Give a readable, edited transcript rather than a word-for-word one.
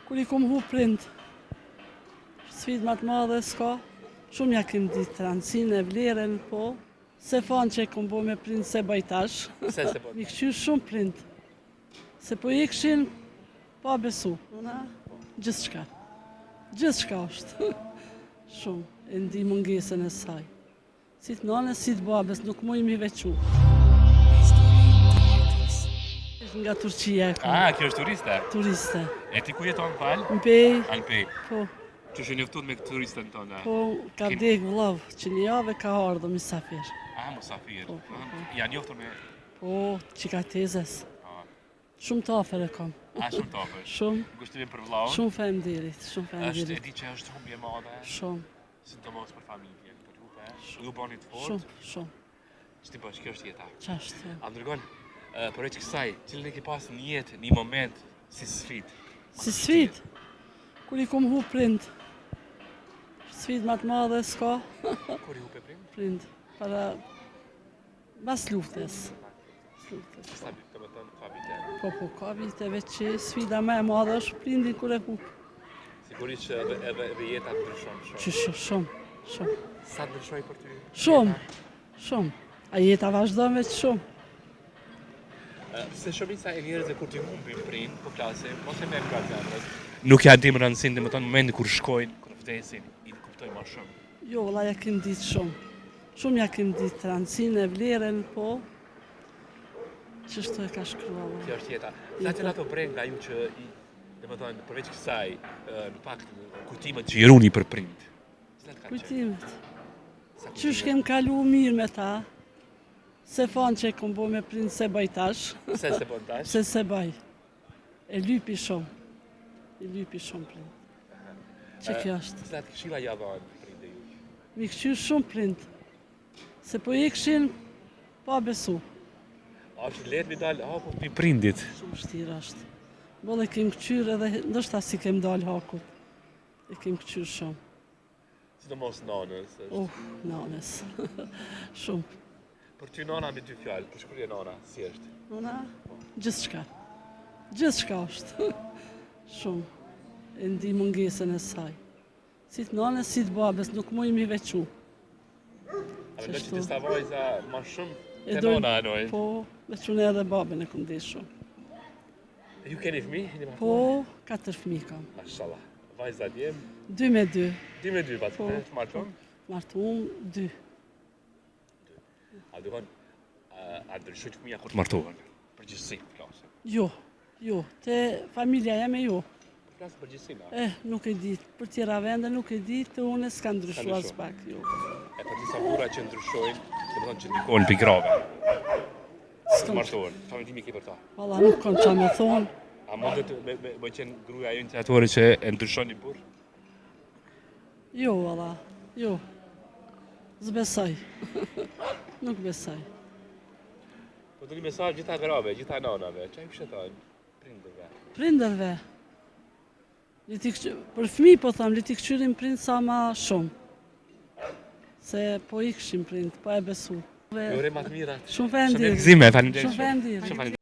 Kur I kom hu prind, sfidë më të madhe s'ka. Shumë ja kem ditë rëndësinë e vlerën, po. Se fanë që e kom bo me prind se bajtash. Mi këshyrë shumë prind. Se po ikshin, pa besu. Gjithë shka. Gjithë shka është. Shumë. E ndi mungesën e saj. Si të nanës, si të babes, nuk mu I mi vequ. Nga Turqia e kom. Kjo është turiste? Turiste. E ti ku jeton fal? Në Pej. Në Pej. Po. Që është njëftun me këtë turistën tonë? Po, ka vdek vllav, që një javë ka ardhur misafir. Musafir. Po. Ja njoftur me... Po, qika tezes. Shumë të afer e kom. Shumë të afer? Shumë. Gushtimi për vllaun? Shumë femderit, shumë femderit. E di që është humbje madhe? Shumë. Sidomos për familje, për juve? Ju bani të fort? Shumë, shumë. Që ti bësh, kjo është jeta? Qashtë. A ndërgon, përveç kësaj, cilën e ke pas një jetë, një moment, si sfidë? Si sfidë? Kur I kom hu prind. Sfidë më të madhe s'ka. Kur I hupe prind? Prind. Para... Bas luftës. Sa vite, të më thënë, ka vite? Po, ka viteve që sfida më e madhe është prindin kur e hup. Sigurisht që edhe jeta të ndryshon shumë. Që shumë, shumë. Sa të ndryshoj për ty? Shumë, shumë. A jeta vazhdon veç shumë. Se shumica e njerëzve kur t'i humbin prind, po flasim, mos e merr nga zemrës. Nuk ja dim rëndësinë, domethënë momentin kur shkojnë, kur vdesin, I kuptoj më shumë. Jo, valla ja kem ditë shumë. Shumë ja kem ditë rëndësinë e vlerën, po. Çështoj ka shkruar. Kjo është jeta. Sa që ato breng nga ju që domethënë përveç kësaj, në fakt kujtimet që I runi për prind. Kujtimet. Qysh kem kalu mirë me ta. Se fanë që e kom bo me prind se bajtash. Se bajtash? Se baj. E lypi shumë. I lypi shumë prind. Që kjo është? Sa të këshilla ja dhanë prind e ju? Mi këshyrë shumë prind. Se po ikshin, pa besu. A është letë mi dalë hakut mi prindit? Shumë shtirë është. Bolle kem këqyrë edhe ndoshta si kem dalë hakut. E kem këqyrë shumë. Sidomos nanës? Nanës. Shumë. Për ty nana me dy fjallë, për shkruje nana, si është? Nana, gjithë shka. Gjithë shka është. Shumë. E ndi mungesën e saj. Si të nanës, si të babes, nuk mu I mi vequ. A me do që të sta vajza ma shumë të nana anoj? Po, vequne edhe babën e këmë shumë. E ju keni fëmi? Po, 4 fëmi kam. Mashallah. Vajza djem? 2 me 2. 2 me 2, pa të martun? Martun, 2. A dukon, a ndryshojt fëmija kur të martohen? Përgjithësi, flasë? Jo, te familja jeme jo. Flasë përgjithësi, na? Nuk e di, për tjera vende nuk e di, të une s'ka ndryshu as pak, jo. E për disa bura që ndryshojnë, të më thonë që ndikojnë për grave. Të martohen, qa me timi ke për ta? Valla, nuk kon qa me thonë. A mundet me qenë gruja iniciatore që e ndryshon një burë? Jo, valla, jo. Zbesaj. Nuk besaj. Po të një mesaj gjitha grave, gjitha nanave, qa I pëshetojnë prinderve? Prinderve? Për fëmi po thamë, li t'i këqyrim prind sa ma shumë. Se po I këshim prind, po e besu. Jore ma të mirat. Shumë fendirë. Shumë gëzime, Shumë fendirë.